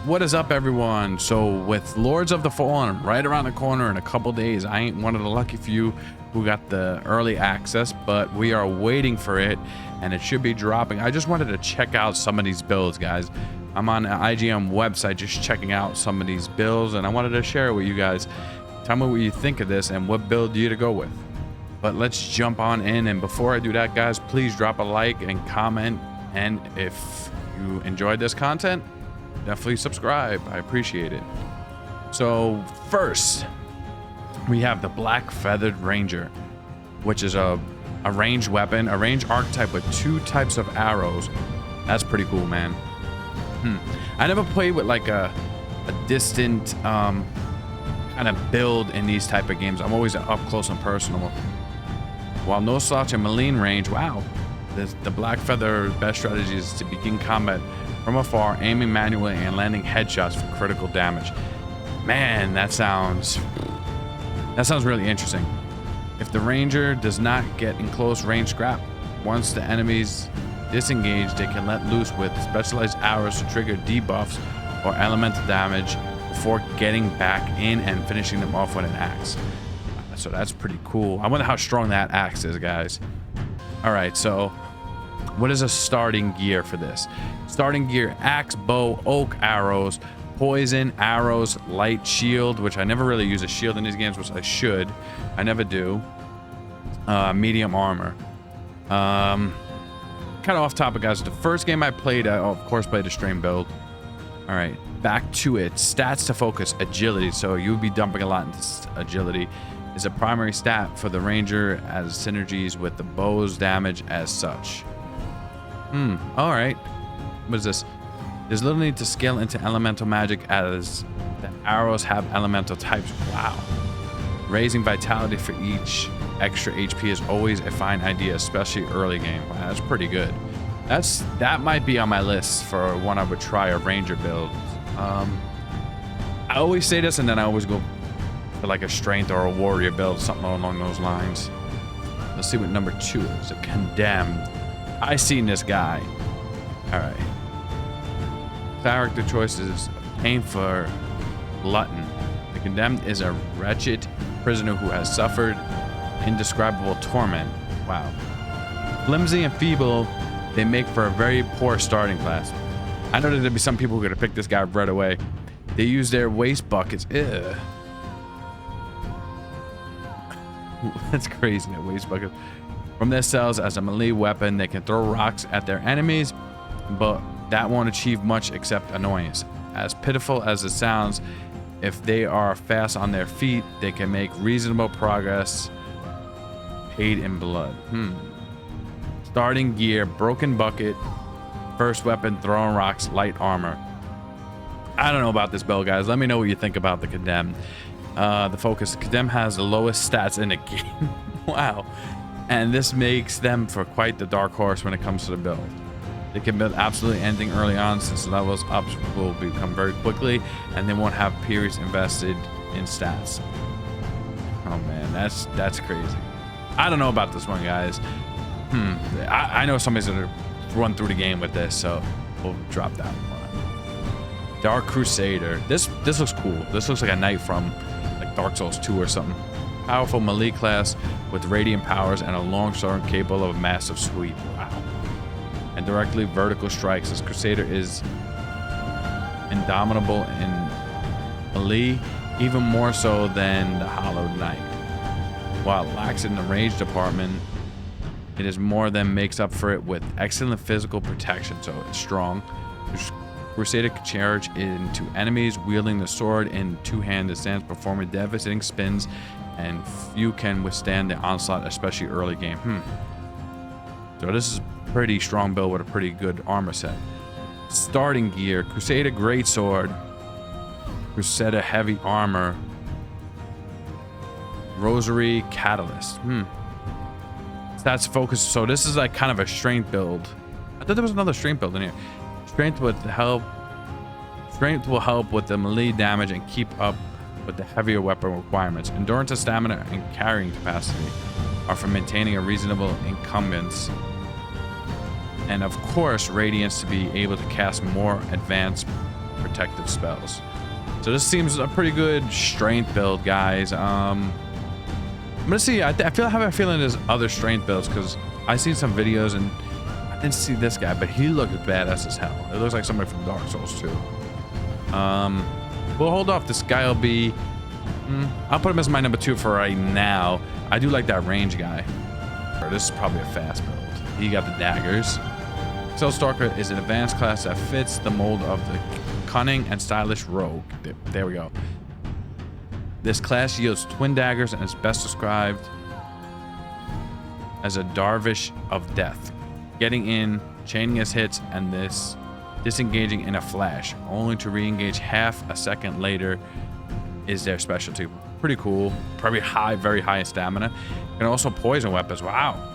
What is up, everyone? So with Lords of the Fallen right around the corner in a couple days, I ain't one of the lucky few who got the early access, but we are waiting for it and it should be dropping. I just wanted to check out some of these builds, guys. I'm on the IGM website just checking out some of these builds, and I wanted to share it with you guys. Tell me what you think of this and what build you to go with. But let's jump on in, and before I do that, guys, please drop a like and comment, and if you enjoyed this content, definitely subscribe. I appreciate it. So first, we have the Blackfeather Ranger, which is a ranged weapon, a ranged archetype with 2 types of arrows. That's pretty cool, man. I never played with like a distant kind of build in these type of games. I'm always up close and personal. While no slouch and melee range, wow. The Blackfeather's best strategy is to begin combat from afar, aiming manually and landing headshots for critical damage. Man, that sounds really interesting. If the ranger does not get in close range scrap, once the enemies disengage, they can let loose with specialized arrows to trigger debuffs or elemental damage before getting back in and finishing them off with an axe. So that's pretty cool. I wonder how strong that axe is, guys. All right, so what is a starting gear for this? Starting gear: axe, bow, oak arrows, poison arrows, light shield, which I never really use a shield in these games, which I should. I never do. Medium armor. Kind of off topic, guys. The first game I played, I of course played a stream build. All right, back to it. Stats to focus: agility. So you would be dumping a lot into agility. Is a primary stat for the ranger, as synergies with the bow's damage as such. All right. What is this? There's little need to scale into elemental magic as the arrows have elemental types. Wow. Raising vitality for each extra HP is always a fine idea, especially early game. Wow, that's pretty good. That might be on my list for one I would try a ranger build. I always say this, and then I always go for like a strength or a warrior build, something along those lines. Let's see what number 2 is. A condemned. I seen this guy. All right. Character choices: aim for glutton. The condemned is a wretched prisoner who has suffered indescribable torment. Wow. Flimsy and feeble, they make for a very poor starting class. I know that there'd be some people who are gonna pick this guy right away. They use their waste buckets. Ugh. That's crazy, that waste bucket. From their cells as a melee weapon, they can throw rocks at their enemies, but that won't achieve much except annoyance. As pitiful as it sounds, if they are fast on their feet, they can make reasonable progress paid in blood. Starting gear: broken bucket, first weapon, throwing rocks, light armor. I don't know about this build, guys. Let me know what you think about the condemned. The focus: condemned has the lowest stats in the game. Wow. And this makes them for quite the dark horse when it comes to the build. They can build absolutely anything early on, since levels ups will become very quickly and they won't have periods invested in stats. Oh man, that's crazy. I don't know about this one, guys. I know somebody's gonna run through the game with this, so we'll drop that one. Dark Crusader. This looks cool. This looks like a knight from like Dark Souls 2 or something. Powerful melee class with radiant powers and a long sword capable of a massive sweep. Wow. And directly vertical strikes. This Crusader is indomitable in melee, even more so than the Hallowed Knight. While it lacks in the range department, it is more than makes up for it with excellent physical protection, so it's strong. Crusader can charge into enemies wielding the sword in two-handed stance, performing devastating spins, and few can withstand the onslaught, especially early game. So this is a pretty strong build with a pretty good armor set. Starting gear: Crusader greatsword, Crusader heavy armor, Rosary catalyst. Stats focus. So this is like kind of a strength build. I thought there was another strength build in here. Strength will help with the melee damage and keep up with the heavier weapon requirements. Endurance and stamina and carrying capacity are for maintaining a reasonable incumbents. And of course, Radiance to be able to cast more advanced protective spells. So this seems a pretty good strength build, guys. I'm gonna see. I have a feeling there's other strength builds because I seen some videos and I didn't see this guy, but he looked badass as hell. It looks like somebody from Dark Souls too. We'll hold off. This guy will be. I'll put him as my number 2 for right now. I do like that range guy. This is probably a fast build. He got the daggers. Exiled Stalker is an advanced class that fits the mold of the cunning and stylish rogue. There we go. This class yields twin daggers and is best described as a dervish of death, getting in, chaining his hits, and disengaging in a flash, only to re-engage half a second later is their specialty. Pretty cool. Probably very high in stamina. And also poison weapons. Wow.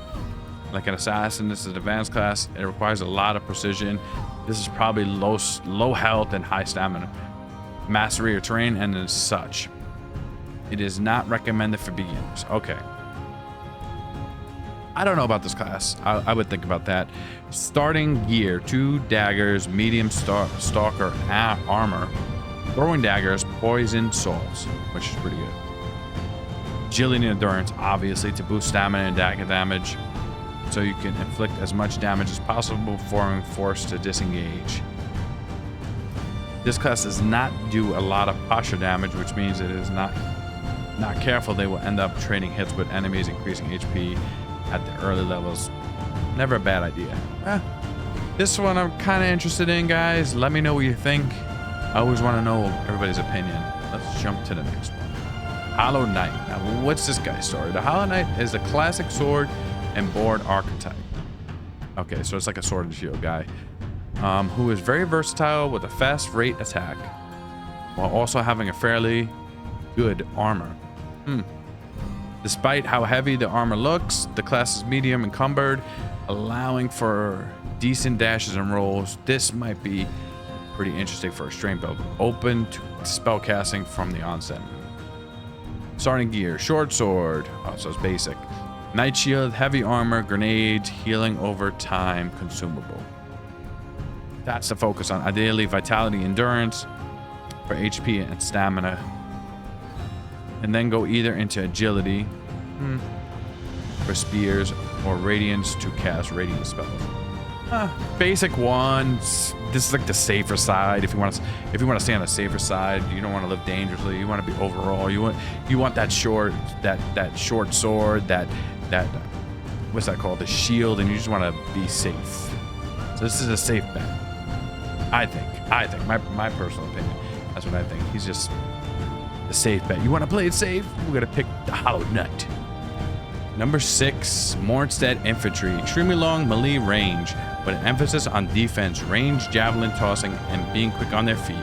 Like an assassin, this is an advanced class. It requires a lot of precision. This is probably low health and high stamina. Mastery of terrain and as such. It is not recommended for beginners. Okay. I don't know about this class. I would think about that. Starting gear: 2 daggers, medium stalker armor, throwing daggers, poison souls, which is pretty good. Agility and endurance, obviously, to boost stamina and dagger damage, so you can inflict as much damage as possible before being forced to disengage. This class does not do a lot of posture damage, which means it is not careful, they will end up trading hits with enemies, increasing HP at the early levels. Never a bad idea. This one I'm kind of interested in, guys. Let me know what you think. I always want to know everybody's opinion. Let's jump to the next one. Hallowed Knight. Now, what's this guy's story? The Hallowed Knight is the classic sword and board archetype. Okay, so it's like a sword and shield guy, who is very versatile with a fast rate attack, while also having a fairly good armor. Despite how heavy the armor looks, the class is medium encumbered, allowing for decent dashes and rolls. This might be pretty interesting for a strength build, open to spell casting from the onset. Starting gear: short sword, so it's basic, night shield, heavy armor, grenades, healing over time, consumable. That's the focus on. Ideally, vitality, endurance for HP and stamina, and then go either into agility for spears or radiance to cast radiant spells. Basic ones. This is like the safer side. If you want to stay on the safer side, you don't want to live dangerously. You want to be overall. You want that short sword, that what's that called? The shield, and you just want to be safe. So this is a safe bet. I think my personal opinion. That's what I think. He's just a safe bet. You want to play it safe? We're gonna pick the Hallowed Knight. Number 6, Mournstead Infantry. Extremely long melee range, with an emphasis on defense, range, javelin tossing, and being quick on their feet.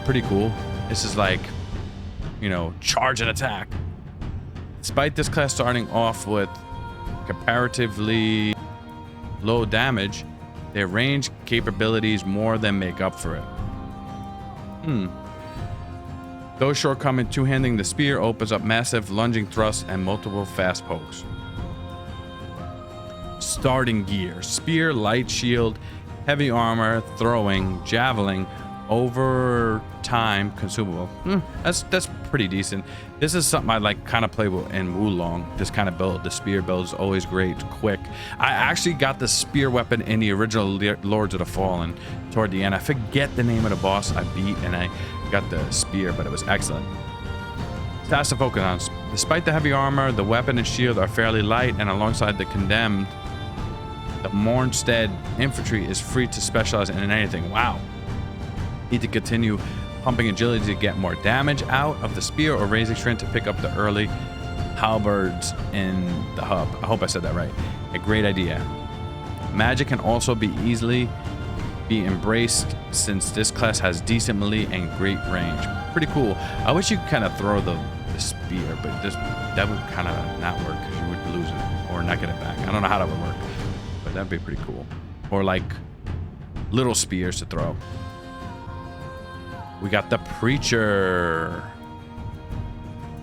Pretty cool. This is like, charge and attack. Despite this class starting off with comparatively low damage, their range capabilities more than make up for it. Though shortcoming, two-handing the spear opens up massive lunging thrusts and multiple fast pokes. Starting gear: spear, light shield, heavy armor, throwing, javelin, over time consumable. That's pretty decent. This is something I like kind of play with in Wulong. This kind of build. The spear build is always great, quick. I actually got the spear weapon in the original Lords of the Fallen toward the end. I forget the name of the boss I beat, and I got the spear, but it was excellent. That's to focus on. Despite the heavy armor, the weapon and shield are fairly light, and alongside the condemned, the Mournstead Infantry is free to specialize in anything. Wow. Need to continue pumping agility to get more damage out of the spear, or raising strength to pick up the early halberds in the hub. I hope I said that right. A great idea. Magic can also be easily be embraced, since this class has decent melee and great range. Pretty cool. I wish you could kind of throw the spear, but that would kind of not work, because you would lose it or not get it back. I don't know how that would work, but that'd be pretty cool. Or like little spears to throw. We got the Preacher.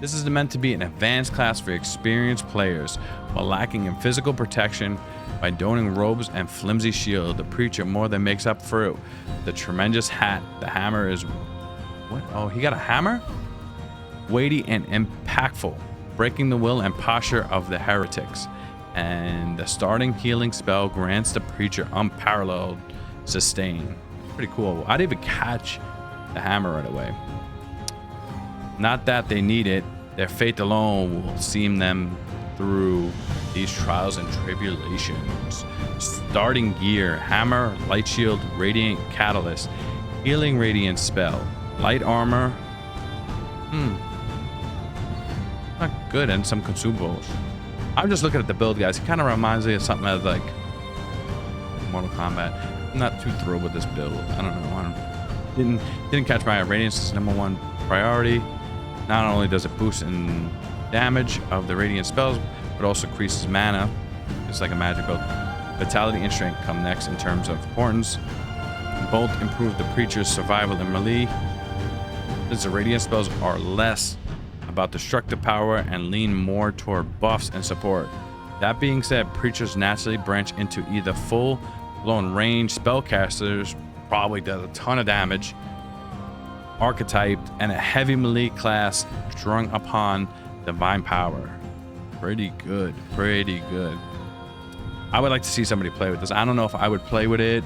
This is meant to be an advanced class for experienced players. While lacking in physical protection, By donning robes and flimsy shield, the preacher more than makes up for it. The tremendous hat, the hammer is... What? Oh, he got a hammer? Weighty and impactful, breaking the will and posture of the heretics. And the starting healing spell grants the preacher unparalleled sustain. Pretty cool. I didn't even catch the hammer right away. Not that they need it. Their faith alone will see them through these trials and tribulations. Starting gear: hammer, light shield, radiant catalyst, healing radiant spell, light armor. Not good, and some consumables. I'm just looking at the build, guys. It kind of reminds me of something as like Mortal Kombat. I'm not too thrilled with this build. I don't know. Didn't catch my radiance as #1 priority. Not only does it boost in damage of the radiant spells, but also increases mana. It's like a magic build. Vitality and strength come next in terms of importance. Both improve the preacher's survival in melee, since the radiant spells are less about destructive power and lean more toward buffs and support. That being said, preachers naturally branch into either full-blown range spellcasters, probably does a ton of damage, archetype, and a heavy melee class strung upon divine power. Pretty good, pretty good. I would like to see somebody play with this. I don't know if I would play with it.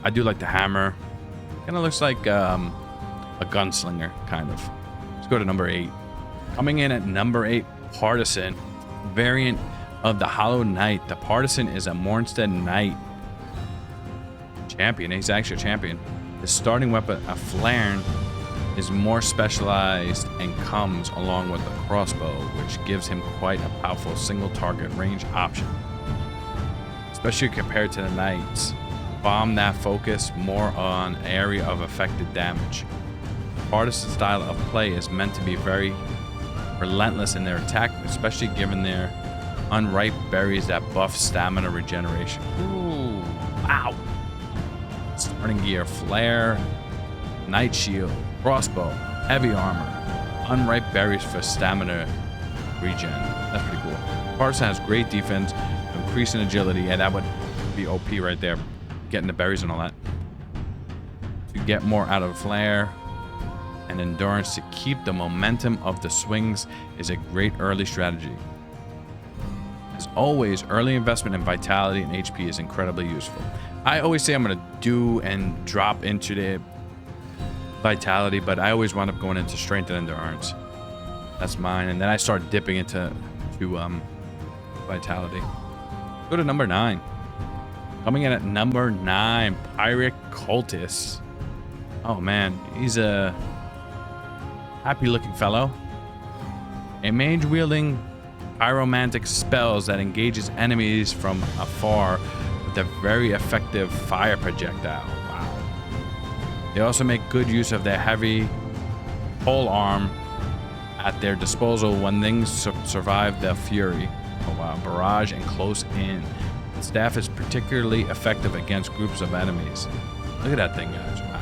I do like the hammer. Kind of looks like a gunslinger, kind of. Let's go to number 8. Coming in at number 8, Partisan, variant of the Hallowed Knight. The Partisan is a Mournstead Knight champion. He's actually a champion. His starting weapon, a flare, is more specialized and comes along with a crossbow, which gives him quite a powerful single target range option, especially compared to the knights. Bomb that focus more on area of affected damage. Partisan style of play is meant to be very relentless in their attack, especially given their unripe berries that buff stamina regeneration. Ooh, wow. Starting gear: flare, night shield, crossbow, heavy armor, unripe berries for stamina regen. That's pretty cool. Partisan has great defense, increasing agility. Yeah, that would be OP right there, getting the berries and all that. To get more out of flare and endurance to keep the momentum of the swings is a great early strategy. As always, early investment in vitality and HP is incredibly useful. I always say I'm going to do and drop into the vitality, but I always wind up going into strength and endurance. That's mine, and then I start dipping into vitality. Go to number 9. Coming in at number 9, Pyric Cultist. Oh man, he's a happy-looking fellow. A mage-wielding pyromantic spells that engages enemies from afar with a very effective fire projectile. Wow. They also make good use of their heavy pole arm at their disposal when things survive the fury. Oh wow, barrage and close in. The staff is particularly effective against groups of enemies. Look at that thing, guys. Wow.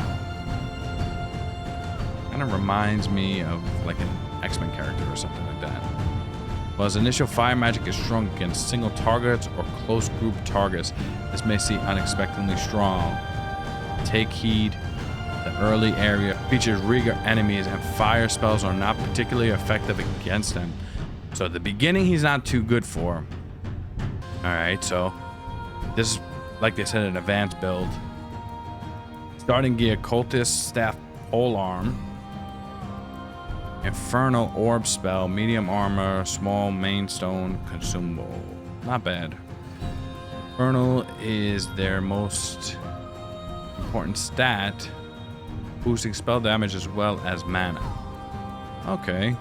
Kind of reminds me of like an X-Men character or something like that. While his initial fire magic is strong against single targets or close group targets, this may seem unexpectedly strong. Take heed. The early area features regal enemies and fire spells are not particularly effective against them. So at the beginning, he's not too good for. Alright, so this is, like they said, an advanced build. Starting gear: cultist staff pole arm, infernal orb spell, medium armor, small main stone consumable. Not bad. Infernal is their most important stat, boosting spell damage as well as mana. Okay.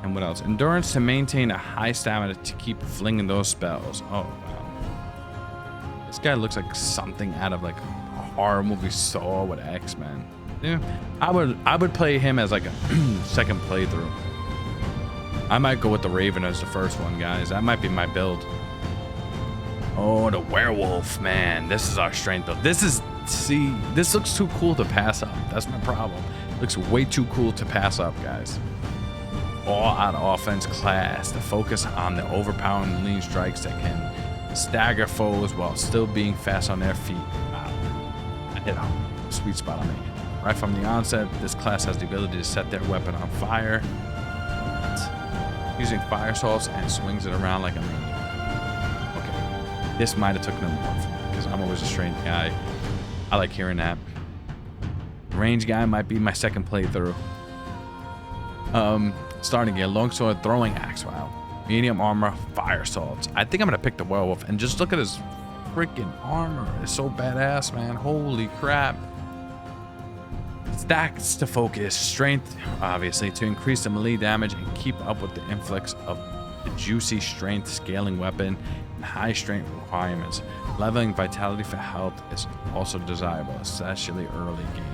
And what else? Endurance to maintain a high stamina to keep flinging those spells. Oh wow. This guy looks like something out of like a horror movie Saw with X-Men. Yeah, I would play him as like a second playthrough. I might go with the Raven as the first one, guys. That might be my build. Oh, the werewolf, man. This is our strength build. This looks too cool to pass up. That's my problem. Looks way too cool to pass up, guys. All out offense class. The focus on the overpowering lean strikes that can stagger foes while still being fast on their feet. Wow. I hit a sweet spot on me. Right from the onset, this class has the ability to set their weapon on fire, using fire salts, and swings it around like a maniac. Okay, this might have took them more for me because I'm always a strength guy. I like hearing that. Range guy might be my second playthrough. Starting gear, longsword, throwing axe. Wow. Medium armor, fire salts. I think I'm gonna pick the werewolf and just look at his freaking armor. It's so badass, man. Holy crap. Stacks to focus, strength, obviously, to increase the melee damage and keep up with the influx of the juicy strength scaling weapon and high strength requirements. Leveling vitality for health is also desirable, especially early game.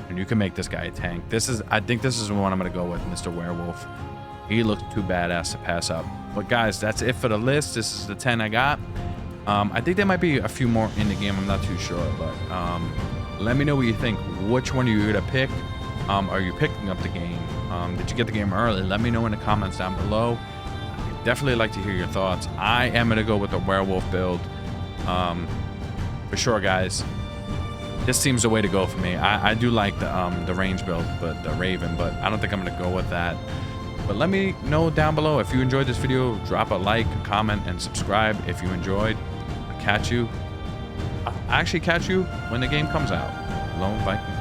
And you can make this guy a tank. I think this is the one I'm gonna go with, Mr. Werewolf. He looks too badass to pass up. But guys, that's it for the list. This is the 10 I got. I think there might be a few more in the game. I'm not too sure, but let me know what you think. Which one are you gonna pick? Are you picking up the game? Did you get the game early? Let me know in the comments down below. I'd definitely like to hear your thoughts. I am gonna go with the werewolf build. For sure, guys. This seems the way to go for me. I do like the range build, but the Raven, but I don't think I'm gonna go with that. But let me know down below if you enjoyed this video. Drop a like, a comment, and subscribe if you enjoyed. I'll actually catch you when the game comes out. Lone Viking.